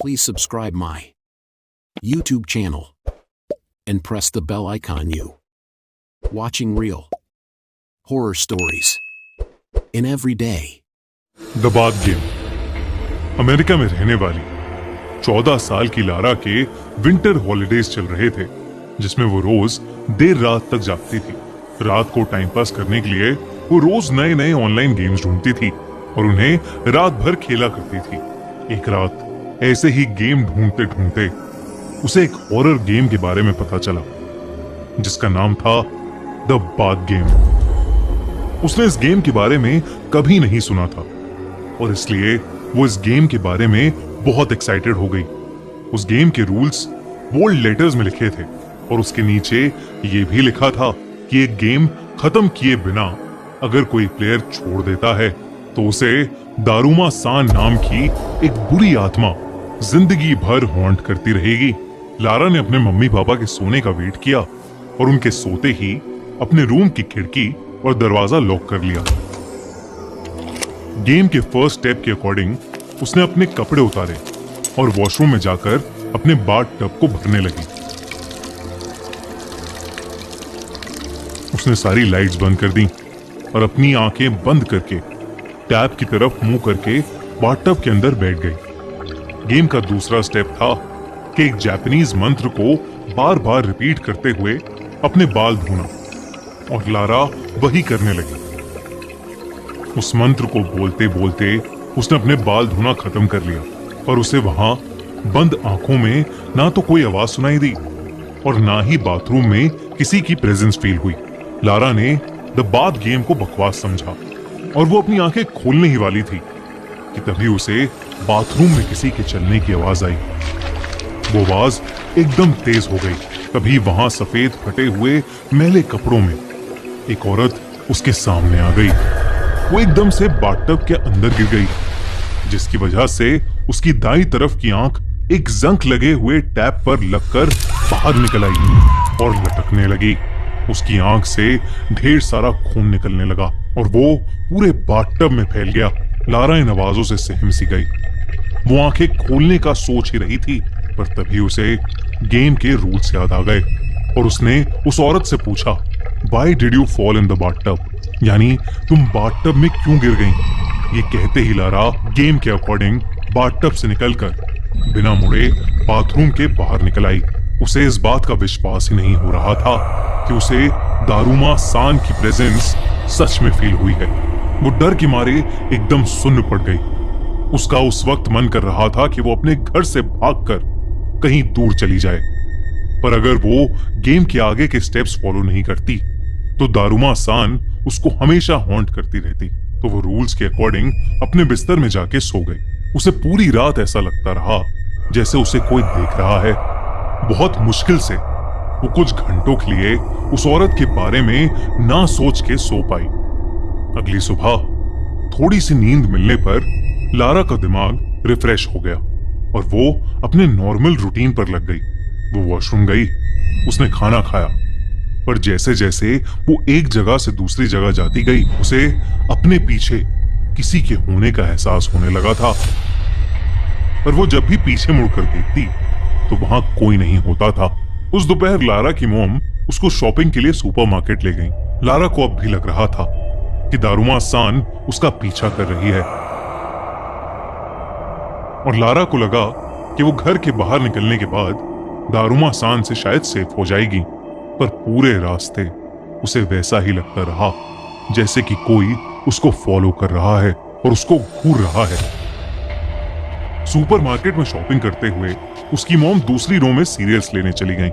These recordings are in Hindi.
please subscribe my YouTube channel and press the bell icon. You watching real horror stories in every day. The bath game. America में रहने वाली 14 साल की लारा के विंटर हॉलिडेज चल रहे थे, जिसमें वो रोज देर रात तक जागती थी। रात को टाइम पास करने के लिए वो रोज नए नए ऑनलाइन गेम्स ढूंढती थी और उन्हें रात भर खेला करती थी। एक रात ऐसे ही गेम ढूंढते ढूंढते उसे एक हॉरर गेम के बारे में पता चला, जिसका नाम था द बाथ गेम। उसने इस गेम के बारे में कभी नहीं सुना था और इसलिए वो इस गेम के बारे में बहुत एक्साइटेड हो गई। उस गेम के रूल्स बोल्ड लेटर्स में लिखे थे और उसके नीचे ये भी लिखा था कि एक गेम खत्म किए बिना अगर कोई प्लेयर छोड़ देता है तो उसे दारुमा सान नाम की एक बुरी आत्मा जिंदगी भर हॉन्ट करती रहेगी। लारा ने अपने मम्मी पापा के सोने का वेट किया और उनके सोते ही अपने रूम की खिड़की और दरवाजा लॉक कर लिया। गेम के फर्स्ट स्टेप के अकॉर्डिंग उसने अपने कपड़े उतारे और वॉशरूम में जाकर अपने बाथ टब को भरने लगी। उसने सारी लाइट्स बंद कर दी और अपनी आंखें बंद करके टैप की तरफ मुंह करके बाथ टब के अंदर बैठ गई। गेम का दूसरा स्टेप था कि एक जापानीज मंत्र को बार बार रिपीट करते हुए अपने बाल धोना, और लारा वही करने लगी। उस मंत्र को बोलते बोलते उसने अपने बाल धोना खत्म कर लिया और उसे वहां बंद आंखों में ना तो कोई आवाज सुनाई दी और ना ही बाथरूम में किसी की प्रेजेंस फील हुई। लारा ने द बाथ गेम को बकवास समझा और वो अपनी आंखें खोलने ही वाली थी कि तभी उसे बाथरूम में किसी के चलने की आवाज आई। वो आवाज एकदम तेज हो गई। तभी वहां सफेद फटे हुए मैले कपड़ों में एक औरत उसके सामने आ गई। वो एकदम से बाथटब के अंदर गिर गई, जिसकी वजह से उसकी दाईं तरफ की आंख एक जंक लगे हुए टैप पर लगकर बाहर निकल आई और लटकने लगी। उसकी आंख से ढेर सारा खून निकलने लगा और वो पूरे बाथटब में फैल गया। लारा इन आवाजों से सहम सी गई। वो आंखें खोलने का सोच ही रही थी, पर तभी उसे गेम के रूल्स याद आ गए और उसने उस औरत से पूछा, Why did you fall in the bathtub? यानी तुम बाथटब में क्यों गिर गईं? ये कहते ही लारा गेम के अकॉर्डिंग बाथटब से निकलकर बिना मुड़े बाथरूम के बाहर निकल आई। उसे इस बात का विश्वास ही नहीं हो रहा था कि उसे दारुमा सान की प्रेजेंस सच में फील हुई है। वो डर के मारे एकदम सुन्न पड़ गई। उसका उस वक्त मन कर रहा था कि वो अपने घर से भागकर कहीं दूर चली जाए, पर अगर वो गेम के आगे के स्टेप्स फॉलो नहीं करती तो दारुमा सान उसको हमेशा हॉन्ट करती रहती। तो वो रूल्स के अकॉर्डिंग अपने बिस्तर में जाके सो गई। उसे पूरी रात ऐसा लगता रहा जैसे उसे कोई देख रहा है। बहुत मुश्किल से वो कुछ घंटों के लिए उस औरत के बारे में ना सोच के सो पाई। अगली सुबह थोड़ी सी नींद मिलने पर लारा का दिमाग रिफ्रेश हो गया और वो अपने नॉर्मल रूटीन पर लग गई। वो वॉशरूम गई, उसने खाना खाया, पर जैसे जैसे वो एक जगह से दूसरी जगह जाती गई उसे अपने पीछे किसी के होने का एहसास होने लगा था। पर वो जब भी पीछे मुड़कर देखती तो वहां कोई नहीं होता था। उस दोपहर लारा की मॉम उसको शॉपिंग के लिए सुपरमार्केट ले गई। लारा को अब भी लग रहा था कि दारुमा सान उसका पीछा कर रही है और लारा को लगा कि वो घर के बाहर निकलने के बाद दारुमा सान से शायद सेफ हो जाएगी, पर पूरे रास्ते उसे वैसा ही लगता रहा जैसे कि कोई उसको फॉलो कर रहा है और उसको घूर रहा है। सुपरमार्केट में शॉपिंग करते हुए उसकी मॉम दूसरी रो में सीरियल्स लेने चली गई।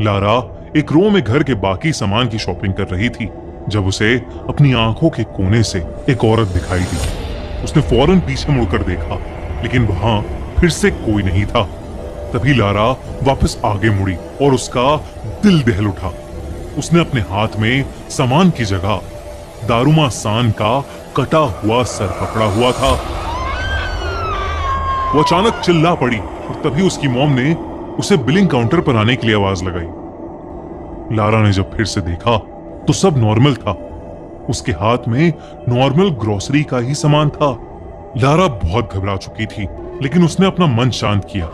लारा एक रो में घर के बाकी सामान की शॉपिंग कर रही थी जब उसे अपनी आंखों के कोने से एक औरत दिखाई दी। उसने फौरन पीछे मुड़कर देखा, लेकिन वहां फिर से कोई नहीं था। तभी लारा वापस आगे मुड़ी और उसका दिल दहल उठा। उसने अपने हाथ में सामान की जगह दारुमा सान का कटा हुआ सर पकड़ा हुआ था। वो अचानक चिल्ला पड़ी और तभी उसकी मॉम ने उसे बिलिंग काउंटर पर आने के लिए आवाज लगाई। लारा ने जब फिर से देखा तो सब नॉर्मल था। उसके हाथ में नॉर्मल ग्रोसरी का ही सामान था। लारा बहुत घबरा चुकी थी लेकिन उसने अपना मन शांत किया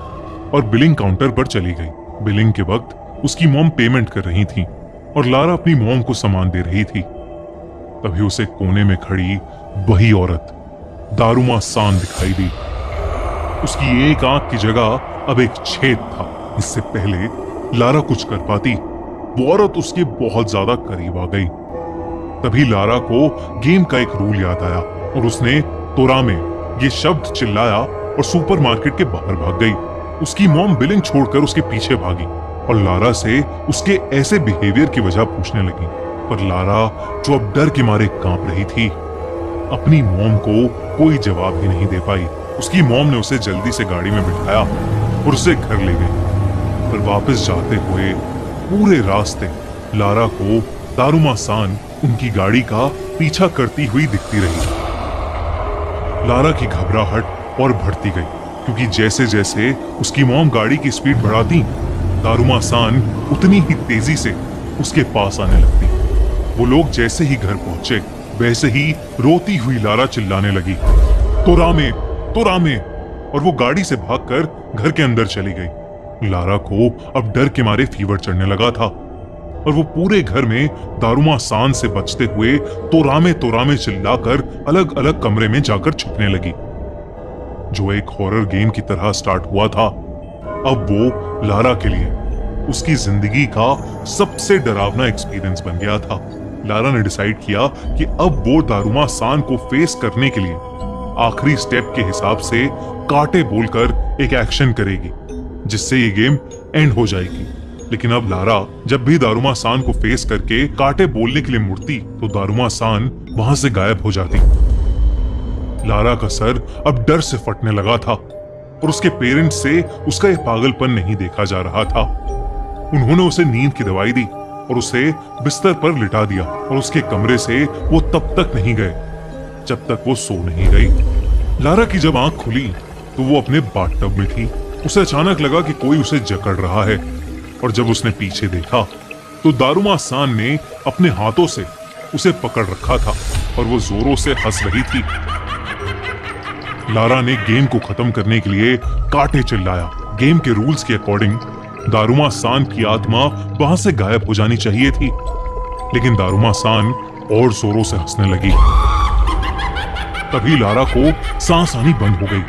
और बिलिंग काउंटर पर चली गई। बिलिंग के वक्त उसकी मॉम पेमेंट कर रही थी और लारा अपनी मॉम को सामान दे रही थी। तभी उसे कोने में खड़ी वही औरत दारुमा सान दिखाई दी। उसकी एक आंख की जगह अब एक छेद था। इससे पहले लारा कुछ कर पाती, वो औरत उसके बहुत ज्यादा करीब आ गई। तभी लारा को गेम का एक रूल याद आया और उसने तोरामे ये शब्द चिल्लाया और सुपरमार्केट के बाहर भाग गई। उसकी मॉम बिलिंग छोड़कर उसके पीछे भागी और लारा से उसके ऐसे बिहेवियर की वजह पूछने लगी। पर लारा, जो अब डर के मारे कांप रही थी, अपनी मॉम को कोई जवाब ही नहीं दे पाई। उसकी मॉम ने उसे जल्दी से गाड़ी में बिठाया और उसे घर ले गई। पर वापस जाते हुए पूरे रास्ते लारा को दारुमा सान उनकी गाड़ी का पीछा करती हुई दिखती रही। लारा की घबराहट और बढ़ती गई, क्योंकि जैसे जैसे उसकी मॉम गाड़ी की स्पीड बढ़ाती, दारुमा सान उतनी ही तेजी से उसके पास आने लगती। वो लोग जैसे ही घर पहुंचे, वैसे ही रोती हुई लारा चिल्लाने लगी, तोरामे तोरामे, और वो गाड़ी से भागकर घर के अंदर चली गई। लारा को अब डर के मारे फीवर चढ़ने लगा था और वो पूरे घर में दारुमा सान से बचते हुए तोरामे तोरामे चिल्लाकर अलग अलग कमरे में जाकर छुपने लगी। जो एक हॉरर गेम की तरह स्टार्ट हुआ था, अब वो लारा के लिए उसकी जिंदगी का सबसे डरावना एक्सपीरियंस बन गया था। लारा ने डिसाइड किया कि अब वो दारुमा सान को फेस करने के लिए आखिरी स्टेप के हिसाब से काटे बोलकर एक एक्शन करेगी, जिससे ये गेम एंड हो जाएगी। लेकिन अब लारा जब भी दारुमा सान को फेस करके काटे बोलने के लिए मुड़ती, तो दारुमा सान वहां से गायब हो जाती। लारा का सर अब डर से फटने लगा था और उसके पेरेंट्स से उसका यह पागलपन नहीं देखा जा रहा था। उन्होंने उसे नींद की दवाई दी और उसे बिस्तर पर लिटा दिया और उसके कमरे से वो तब तक नहीं गए जब तक वो सो नहीं गई। लारा की जब आंख खुली तो वो अपने बाथटब में थी। उसे अचानक लगा कि कोई उसे जकड़ रहा है और जब उसने पीछे देखा तो दारुमा सान ने अपने हाथों से उसे पकड़ रखा था और वो जोरों से हंस रही थी। लारा ने गेम को खत्म करने के लिए काटे चिल्लाया। गेम के रूल्स के अकॉर्डिंग दारुमा सान की आत्मा वहां से गायब हो जानी चाहिए थी, लेकिन दारुमा सान और जोरों से हंसने लगी। तभी लारा को सांस आनी बंद हो गई।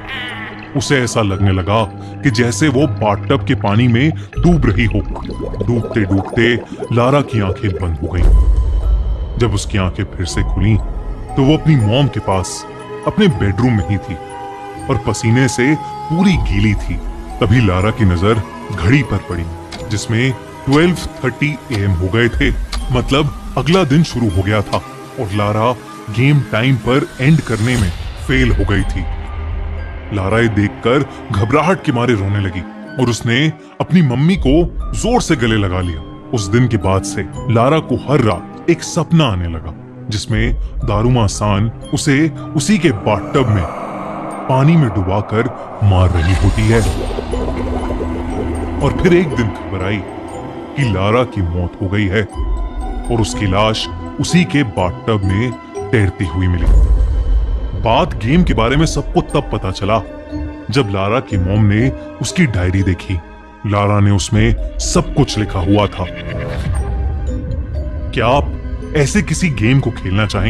उसे ऐसा लगने लगा कि जैसे वो बाथटब के पानी में डूब रही हो। डूबते डूबते लारा की आंखें बंद हो गईं। जब उसकी आंखें फिर से खुली तो वो अपनी मॉम के पास अपने बेडरूम में ही थी और पसीने से पूरी गीली थी। तभी लारा की नजर घड़ी पर पड़ी, जिसमें 12:30 AM हो गए थे। मतलब अगला दिन शुरू हो गया था और लारा गेम टाइम पर एंड करने में फेल हो गई थी। लारा ये देखकर घबराहट के मारे रोने लगी और उसने अपनी मम्मी को जोर से गले लगा लिया। उस दिन के बाद से लारा को हर रात एक सपना आने लगा, जिसमें दारुमा सान उसे उसी के बाथटब में पानी में डुबाकर मार रही होती है। और फिर एक दिन खबर आई कि लारा की मौत हो गई है और उसकी लाश उसी के बाथटब में तैरती हुई मिली। बात गेम के बारे में सबको तब पता चला जब लारा की मॉम ने उसकी डायरी देखी। लारा ने उसमें सब कुछ लिखा हुआ था। क्या आप ऐसे किसी गेम को खेलना चाहेंगे?